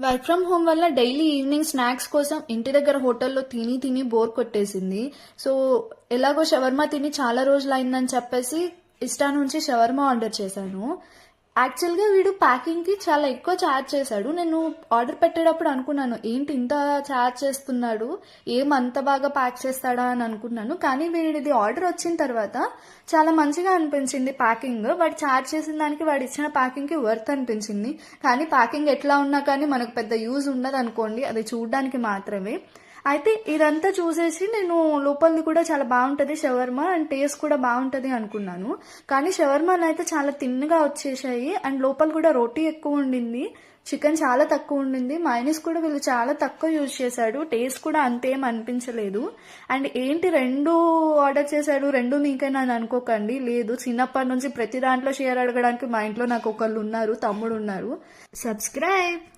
Work from home వల్ల daily evening snacks కోసం ఇంటి దగ్గర హోటల్లో తిని తిని బోర్ కొట్టేసింది. సో ఎలాగో షవర్మా తిని చాలా రోజులు అయిందని చెప్పేసి ఇష్టా నుంచి షవర్మా ఆర్డర్ చేశాను. యాక్చువల్గా వీడు ప్యాకింగ్కి చాలా ఎక్కువ ఛార్జ్ చేశాడు. నేను ఆర్డర్ పెట్టేటప్పుడు అనుకున్నాను ఏంటి ఇంత ఛార్జ్ చేస్తున్నాడు, ఏమంత బాగా ప్యాక్ చేస్తాడా అని అనుకున్నాను. కానీ వీడిది ఆర్డర్ వచ్చిన తర్వాత చాలా మంచిగా అనిపించింది ప్యాకింగ్. వాడు ఛార్జ్ చేసిన దానికి వాడు ఇచ్చిన ప్యాకింగ్కి వర్త్ అనిపించింది. కానీ ప్యాకింగ్ ఎట్లా ఉన్నా కానీ మనకు పెద్ద యూజ్ ఉండదు అనుకోండి, అది చూడడానికి మాత్రమే. అయితే ఇదంతా చూసేసి నేను లోపలిది కూడా చాలా బాగుంటుంది షవర్మా అండ్ టేస్ట్ కూడా బాగుంటుంది అనుకున్నాను. కానీ షవర్మాలు అయితే చాలా తిన్నగా వచ్చేసాయి అండ్ లోపల కూడా రోటీ ఎక్కువ ఉండింది, చికెన్ చాలా తక్కువ ఉండింది, మైనస్ కూడా వీళ్ళు చాలా తక్కువ యూజ్ చేశాడు, టేస్ట్ కూడా అంతేం అనిపించలేదు. అండ్ ఏంటి రెండు ఆర్డర్ చేశాడు, రెండు నీకైనా అని అనుకోకండి, లేదు చిన్నప్పటి నుంచి ప్రతి దాంట్లో షేర్ అడగడానికి మా ఇంట్లో నాకు ఒకళ్ళు ఉన్నారు, తమ్ముడు ఉన్నారు. సబ్స్క్రైబ్.